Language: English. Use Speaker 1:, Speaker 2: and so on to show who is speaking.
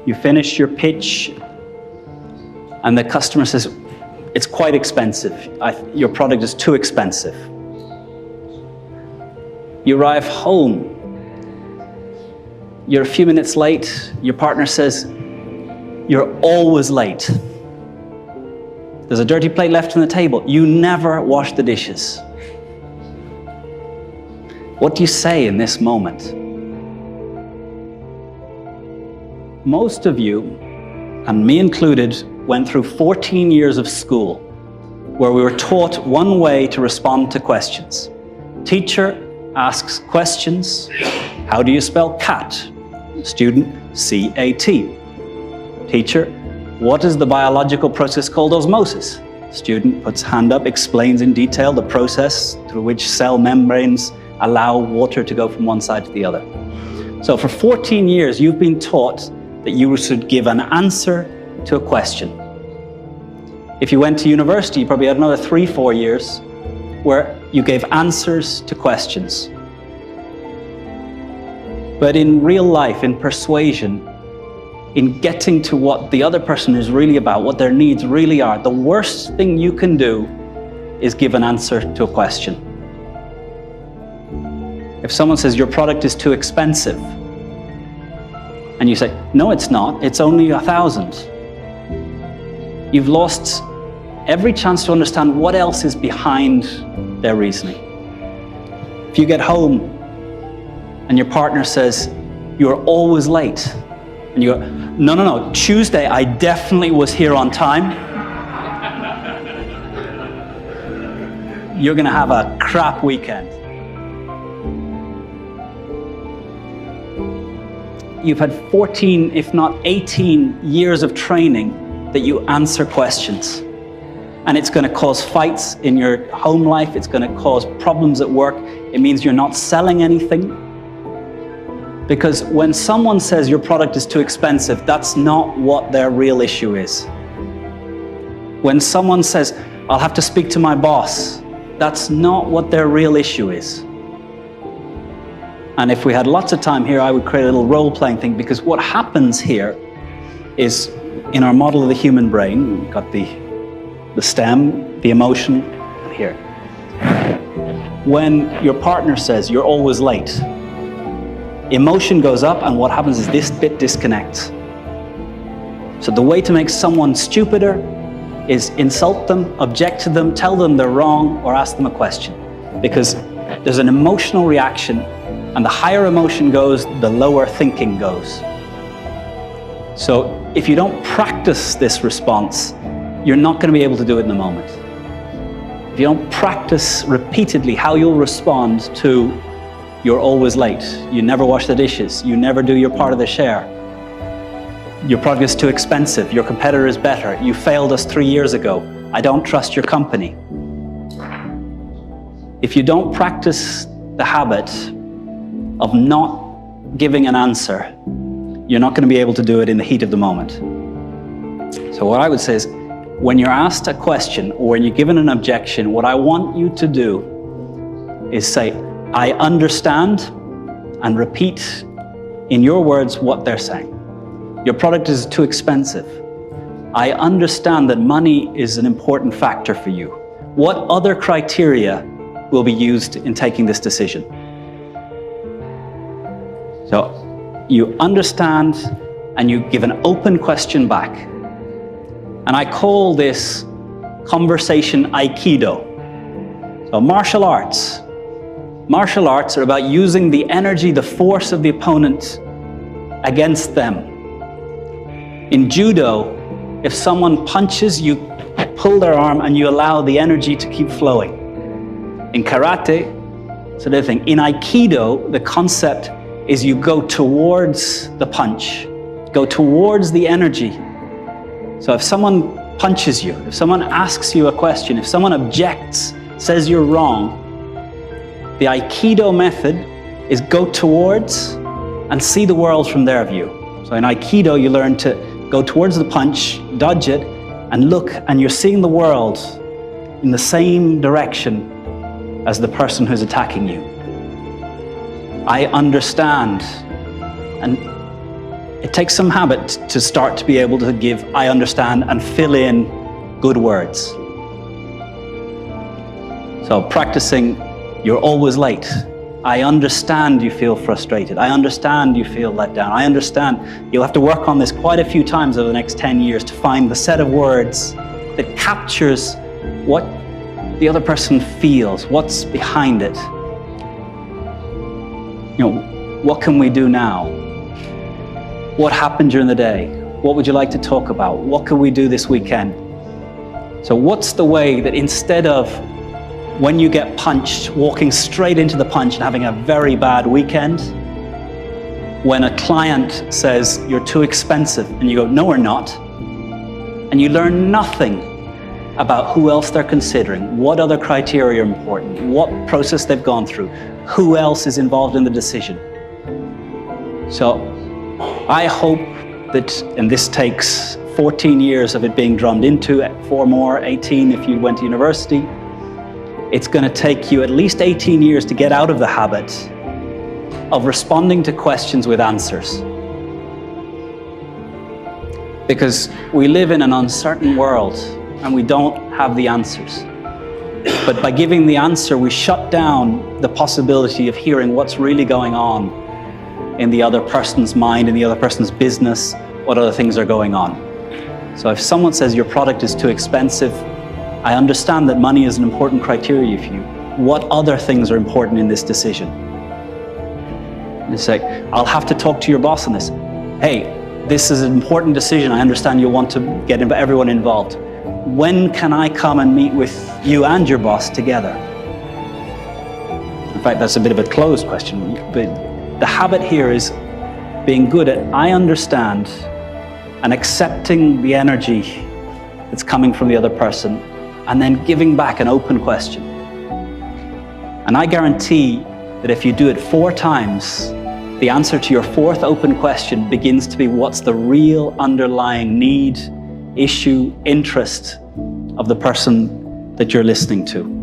Speaker 1: You finish your pitch, and the customer says, it's quite expensive. Your product is too expensive. You arrive home. You're a few minutes late. Your partner says, you're always late. There's a dirty plate left on the table. You never wash the dishes. What do you say in this moment? Most of you, and me included, went through 14 years of school where we were taught one way to respond to questions. Teacher asks questions. How do you spell cat? Student, C-A-T. Teacher, what is the biological process called osmosis? Student puts hand up, explains in detail the process through which cell membranes allow water to go from one side to the other. So for 14 years, you've been taught that you should give an answer to a question. If you went to university, you probably had another 3-4 years where you gave answers to questions. But in real life, in persuasion, in getting to what the other person is really about, what their needs really are, the worst thing you can do is give an answer to a question. If someone says your product is too expensive, and you say, no, it's not, it's only 1,000, you've lost every chance to understand what else is behind their reasoning. If you get home and your partner says, you're always late, and you go, no, Tuesday I definitely was here on time, you're gonna have a crap weekend. You've had 14, if not 18 years of training that you answer questions. And it's going to cause fights in your home life. It's going to cause problems at work. It means you're not selling anything. Because when someone says your product is too expensive, that's not what their real issue is. When someone says, I'll have to speak to my boss, that's not what their real issue is. And if we had lots of time here, I would create a little role-playing thing, because what happens here is, in our model of the human brain, we've got the stem, the emotion, here. When your partner says you're always late, emotion goes up, and what happens is this bit disconnects. So the way to make someone stupider is insult them, object to them, tell them they're wrong, or ask them a question. Because there's an emotional reaction, and the higher emotion goes, the lower thinking goes. So if you don't practice this response, you're not going to be able to do it in the moment. If you don't practice repeatedly how you'll respond to you're always late, you never wash the dishes, you never do your part of the share, your product is too expensive, your competitor is better, you failed us 3 years ago, I don't trust your company. If you don't practice the habit of not giving an answer, you're not going to be able to do it in the heat of the moment. So what I would say is, when you're asked a question or when you're given an objection, what I want you to do is say, I understand, and repeat in your words what they're saying. Your product is too expensive. I understand that money is an important factor for you. What other criteria will be used in taking this decision? So you understand, and you give an open question back. And I call this conversation Aikido. So martial arts. Martial arts are about using the energy, the force of the opponent against them. In judo, if someone punches, you pull their arm and you allow the energy to keep flowing. In karate, it's another thing. In Aikido, the concept is you go towards the punch, go towards the energy. So if someone punches you, if someone asks you a question, if someone objects, says you're wrong, the Aikido method is go towards and see the world from their view. So in Aikido, you learn to go towards the punch, dodge it, and look, and you're seeing the world in the same direction as the person who's attacking you. I understand. And It takes some habit to start to be able to give "I understand" and fill in good words. So practicing, "You're always late. I understand you feel frustrated. I understand you feel let down. I understand." You'll have to work on this quite a few times over the next 10 years to find the set of words that captures what the other person feels, what's behind it. What can we do now? What happened during the day? What would you like to talk about? What can we do this weekend? So what's the way that instead of, when you get punched, walking straight into the punch and having a very bad weekend, when a client says, "You're too expensive," and you go, "No, we're not," and you learn nothing about who else they're considering, what other criteria are important, what process they've gone through, who else is involved in the decision. So I hope that, and this takes 14 years of it being drummed into, 4 more, 18 if you went to university, it's going to take you at least 18 years to get out of the habit of responding to questions with answers. Because we live in an uncertain world and we don't have the answers. But by giving the answer, we shut down the possibility of hearing what's really going on in the other person's mind, in the other person's business, what other things are going on. So if someone says your product is too expensive, I understand that money is an important criteria for you. What other things are important in this decision? And it's like, I'll have to talk to your boss on this. Hey, this is an important decision. I understand you want to get everyone involved. When can I come and meet with you and your boss together? In fact, that's a bit of a closed question, but the habit here is being good at "I understand" and accepting the energy that's coming from the other person, and then giving back an open question. And I guarantee that if you do it 4 times, the answer to your 4th open question begins to be what's the real underlying need, issue, interest of the person that you're listening to.